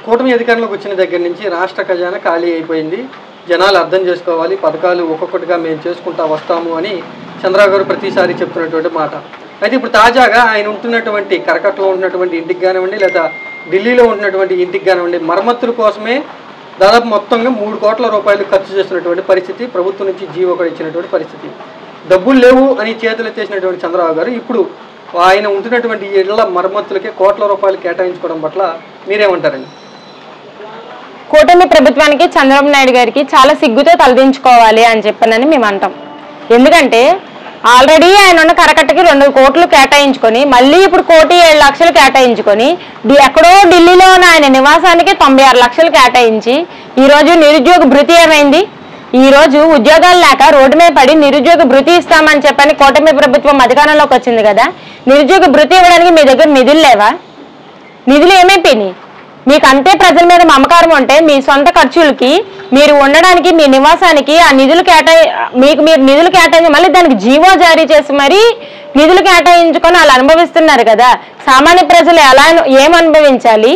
కూటమి అధికారంలోకి వచ్చిన దగ్గర నుంచి రాష్ట్ర ఖజానా ఖాళీ అయిపోయింది, జనాలు అర్థం చేసుకోవాలి, పథకాలు ఒక్కొక్కటిగా మేము చేసుకుంటా వస్తాము అని చంద్రబాబు గారు ప్రతిసారి చెప్తున్నటువంటి మాట. అయితే ఇప్పుడు తాజాగా ఆయన ఉంటున్నటువంటి కరకట్లో ఉన్నటువంటి ఇంటికి కానివ్వండి, లేదా ఢిల్లీలో ఉంటున్నటువంటి ఇంటికి కానివ్వండి, మరమ్మతుల కోసమే దాదాపు మొత్తంగా 3 కోట్ల రూపాయలు ఖర్చు చేస్తున్నటువంటి పరిస్థితి, ప్రభుత్వం నుంచి జీవో కూడా ఇచ్చినటువంటి పరిస్థితి. డబ్బులు లేవు అని చేతులు ఎత్తేసినటువంటి చంద్రబాబు గారు ఇప్పుడు ఆయన ఉంటున్నటువంటి ఇళ్ల మరమ్మతులకే కోట్ల రూపాయలు కేటాయించుకోవడం పట్ల మీరేమంటారండి? కూటమి ప్రభుత్వానికి చంద్రబాబు నాయుడు గారికి చాలా సిగ్గుతో తలదించుకోవాలి అని చెప్పనని మేము అంటాం. ఎందుకంటే ఆల్రెడీ ఆయన ఉన్న కరకట్టకి 2 కోట్లు కేటాయించుకొని మళ్ళీ ఇప్పుడు 1,07,00,000 కేటాయించుకొని ఎక్కడో ఢిల్లీలో ఉన్న ఆయన నివాసానికి 96 లక్షలు కేటాయించి ఈరోజు నిరుద్యోగ భృతి ఏమైంది? ఈరోజు ఉద్యోగాలు లేక రోడ్డు మీద పడి నిరుద్యోగ భృతి ఇస్తామని చెప్పని కూటమి ప్రభుత్వం అధికారంలోకి వచ్చింది కదా, నిరుద్యోగ భృతి ఇవ్వడానికి మీ దగ్గర నిధులు లేవా? నిధులు ఏమైపోయినాయి? మీకు అంతే ప్రజల మీద మమకారం ఉంటే మీ సొంత ఖర్చులకి మీరు ఉండడానికి మీ నివాసానికి ఆ నిధులు మీరు నిధులు కేటాయించి మళ్ళీ దానికి జీవో జారీ చేసి మరీ నిధులు కేటాయించుకొని వాళ్ళు అనుభవిస్తున్నారు కదా. సామాన్య ప్రజలు ఏం అనుభవించాలి?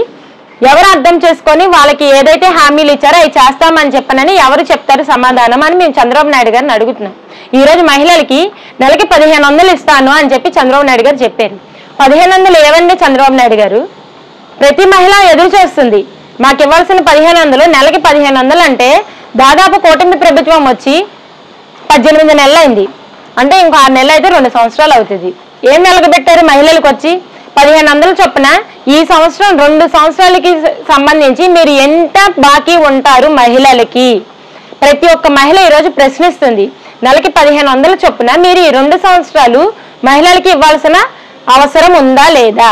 ఎవరు అర్థం చేసుకొని వాళ్ళకి ఏదైతే హామీలు ఇచ్చారో అవి చేస్తామని చెప్పనని ఎవరు చెప్తారు సమాధానం అని మేము చంద్రబాబు నాయుడు గారిని అడుగుతున్నాం. ఈరోజు మహిళలకి నెలకి 1500 ఇస్తాను అని చెప్పి చంద్రబాబు నాయుడు గారు చెప్పారు. 1500 ఏవండి చంద్రబాబు నాయుడు గారు? ప్రతి మహిళ ఎదురు చేస్తుంది. మాకు ఇవ్వాల్సిన 1500 నెలకి 1500 అంటే దాదాపు కూటమి ప్రభుత్వం వచ్చి 18 నెలలు అయింది. అంటే ఇంకో 6 నెలలు అయితే 2 సంవత్సరాలు అవుతుంది. ఏం వెలగబెట్టారు మహిళలకు వచ్చి? 1500 చొప్పున ఈ సంవత్సరం 2 సంవత్సరాలకి సంబంధించి మీరు ఎంత బాకీ ఉంటారు మహిళలకి? ప్రతి ఒక్క మహిళ ఈరోజు ప్రశ్నిస్తుంది. నెలకి 1500 చొప్పున మీరు ఈ 2 సంవత్సరాలు మహిళలకి ఇవ్వాల్సిన అవసరం ఉందా లేదా?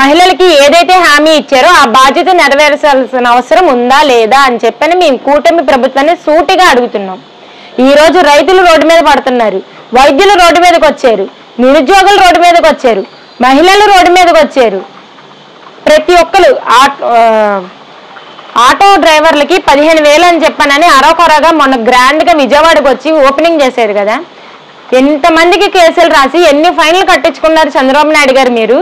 మహిళలకి ఏదైతే హామీ ఇచ్చారో ఆ బాధ్యత నెరవేర్చాల్సిన అవసరం ఉందా లేదా అని చెప్పని మేము కూటమి ప్రభుత్వాన్ని సూటిగా అడుగుతున్నాం. ఈరోజు రైతులు రోడ్డు మీద పడుతున్నారు, వైద్యులు రోడ్డు మీదకి వచ్చారు, నిరుద్యోగులు రోడ్డు మీదకి వచ్చారు, మహిళలు రోడ్డు మీదకి వచ్చారు. ప్రతి ఒక్కరు ఆటో డ్రైవర్లకి 15,000 అని చెప్పానని అరకొరగా మొన్న గ్రాండ్గా విజయవాడకు వచ్చి ఓపెనింగ్ చేశారు కదా. ఎంతమందికి కేసులు రాసి ఎన్ని ఫైన్లు కట్టించుకున్నారు చంద్రబాబు నాయుడు గారు? మీరు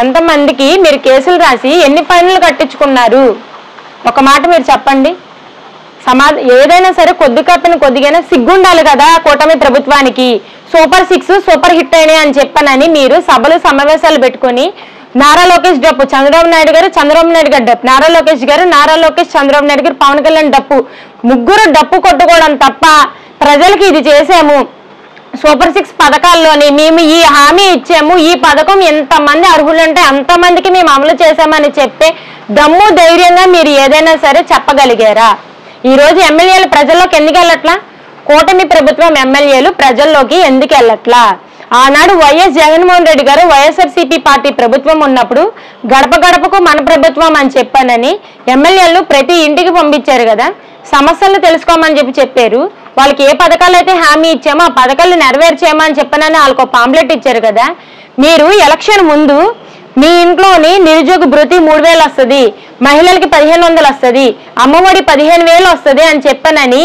ఎంతమందికి మీరు కేసులు రాసి ఎన్ని ఫైన్లు కట్టించుకున్నారు? ఒక మాట మీరు చెప్పండి. ఏదైనా సరే కొద్దిగైనా సిగ్గుండాలి కదా కూటమి ప్రభుత్వానికి. సూపర్ 6 సూపర్ హిట్ అయినాయి అని చెప్పనని మీరు సభలు సమావేశాలు పెట్టుకొని నారా లోకేష్ డప్పు, చంద్రబాబు నాయుడు గారు డప్పు, నారా లోకేష్ చంద్రబాబు నాయుడు గారు, పవన్ కళ్యాణ్ డప్పు, ముగ్గురు డప్పు కొట్టుకోవడం తప్ప ప్రజలకి ఇది చేసాము, సూపర్ 6 పథకాల్లోని మేము ఈ హామీ ఇచ్చాము, ఈ పథకం ఎంతమంది అర్హులుంటే అంతమందికి మేము అమలు చేశామని చెప్పే దమ్ము ధైర్యంగా మీరు ఏదైనా సరే చెప్పగలిగారా? ఈరోజు ఎమ్మెల్యేలు ప్రజల్లోకి ఎందుకు వెళ్ళట్లా? కూటమి ప్రభుత్వం ఎమ్మెల్యేలు ప్రజల్లోకి ఎందుకు వెళ్ళట్లా? ఆనాడు వైఎస్ జగన్మోహన్ రెడ్డి గారు వైఎస్ఆర్సీపీ పార్టీ ప్రభుత్వం ఉన్నప్పుడు గడప గడపకు మన ప్రభుత్వం అని చెప్పానని ఎమ్మెల్యేలు ప్రతి ఇంటికి పంపించారు కదా. సమస్యలు తెలుసుకోమని చెప్పారు. వాళ్ళకి ఏ పథకాలు అయితే హామీ ఇచ్చామో ఆ పథకాలు నెరవేర్చామో అని చెప్పనని వాళ్ళకు పాంప్లెట్ ఇచ్చారు కదా. మీరు ఎలక్షన్ ముందు మీ ఇంట్లోని నిరుద్యోగ భృతి 3,000 వస్తుంది, మహిళలకి 1,500 వస్తుంది, అమ్మఒడి 15,000 వస్తుంది అని చెప్పనని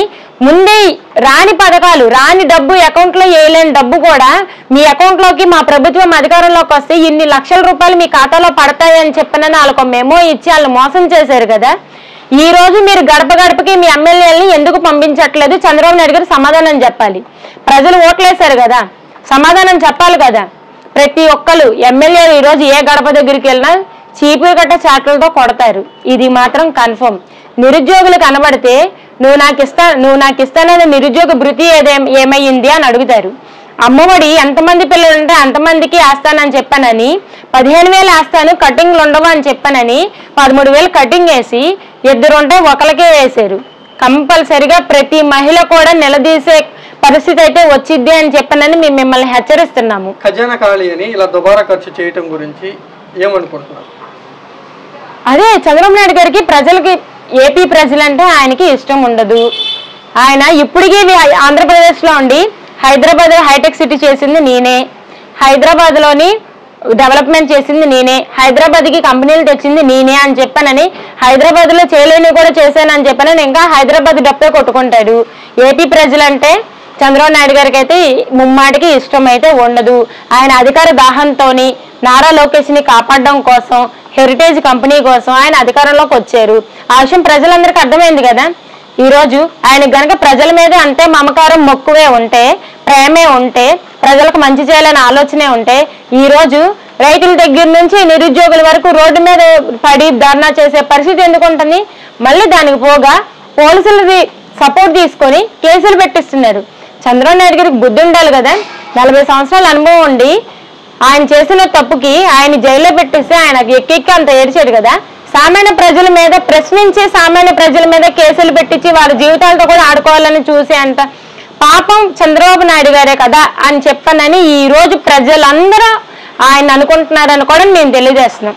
ముందే రాని పథకాలు, రాని డబ్బు, అకౌంట్లో వేయలేని డబ్బు కూడా మీ అకౌంట్లోకి మా ప్రభుత్వం అధికారంలోకి వస్తే ఇన్ని లక్షల రూపాయలు మీ ఖాతాలో పడతాయి అని చెప్పనని వాళ్ళకు మెమో ఇచ్చి వాళ్ళు మోసం చేశారు కదా. ఈ రోజు మీరు గడప గడపకి మీ ఎమ్మెల్యేలని ఎందుకు పంపించట్లేదు? చంద్రబాబు నాయుడు గారు సమాధానం చెప్పాలి. ప్రజలు ఓట్లేశారు కదా, సమాధానం చెప్పాలి కదా. ప్రతి ఒక్కరు ఎమ్మెల్యేలు ఈరోజు ఏ గడప దగ్గరికి వెళ్ళినా చీపురు కట్ట చాట్లతో కొడతారు. ఇది మాత్రం కన్ఫర్మ్. నిరుద్యోగులు కనబడితే నువ్వు నాకు ఇస్తానని నిరుద్యోగ భృతి ఏమయ్యింది అని అడుగుతారు. అమ్మఒడి ఎంతమంది పిల్లలు ఉంటే అంతమందికి వేస్తానని చెప్పానని 15,000 వేస్తాను, కటింగ్లు ఉండవు అని చెప్పానని 13,000 కటింగ్ వేసి 2 ఉంటే ఒకరికే వేశారు. కంపల్సరిగా ప్రతి మహిళ కూడా నిలదీసే పరిస్థితి అయితే వచ్చిద్ది అని చెప్పానని మేము మిమ్మల్ని హెచ్చరిస్తున్నాము. ఖజానా ఖాళీ అని ఇలా దుబారా ఖర్చు చేయటం గురించి ఏమనుకుంటున్నారు? అదే చంద్రబాబు నాయుడు గారికి ప్రజలకి, ఏపీ ప్రజలంటే ఆయనకి ఇష్టం ఉండదు. ఆయన ఇప్పటికీ ఆంధ్రప్రదేశ్లో ఉండి హైదరాబాద్ హైటెక్ సిటీ చేసింది నేనే, హైదరాబాద్లోని డెవలప్మెంట్ చేసింది నేనే, హైదరాబాద్కి కంపెనీలు తెచ్చింది నేనే అని చెప్పానని, హైదరాబాద్లో చేయలేని కూడా చేశానని చెప్పానని ఇంకా హైదరాబాద్ డబ్బే కొట్టుకుంటాడు. ఏపీ ప్రజలంటే చంద్రబాబు నాయుడు గారికి అయితే ముమ్మాటికి ఇష్టం అయితే ఉండదు. ఆయన అధికార దాహంతో నారా లోకేష్ ని కాపాడడం కోసం, హెరిటేజ్ కంపెనీ కోసం ఆయన అధికారంలోకి వచ్చారు. ఆ విషయం ప్రజలందరికీ అర్థమైంది కదా. ఈ రోజు ఆయన గనక ప్రజల మీద అంతే మమకారం, మొక్కువే ఉంటే, ప్రేమే ఉంటే, ప్రజలకు మంచి చేయాలని ఆలోచనే ఉంటే, ఈ రోజు రైతుల దగ్గర నుంచి నిరుద్యోగుల వరకు రోడ్డు మీద పడి ధర్నా చేసే పరిస్థితి ఎందుకు ఉంటుంది? మళ్ళీ దానికి పోగా పోలీసులది సపోర్ట్ తీసుకొని కేసులు పెట్టిస్తున్నారు. చంద్రబాబు నాయుడు గారికి బుద్ధి ఉండాలి కదా. 40 సంవత్సరాల అనుభవం ఉండి ఆయన చేసిన తప్పుకి ఆయన జైల్లో పెట్టిస్తే ఆయన ఎక్కెక్కి అంత ఏడ్చాడు కదా. సామాన్య ప్రజల మీద ప్రశ్నించి సామాన్య ప్రజల మీద కేసులు పెట్టించి వాళ్ళ జీవితాలతో కూడా ఆడుకోవాలని చూసే అంత పాపం చంద్రబాబు నాయుడు గారే కదా అని చెప్పనని ఈ రోజు ప్రజలందరూ ఆయన అనుకుంటున్నారని కూడా మేము తెలియజేస్తున్నాం.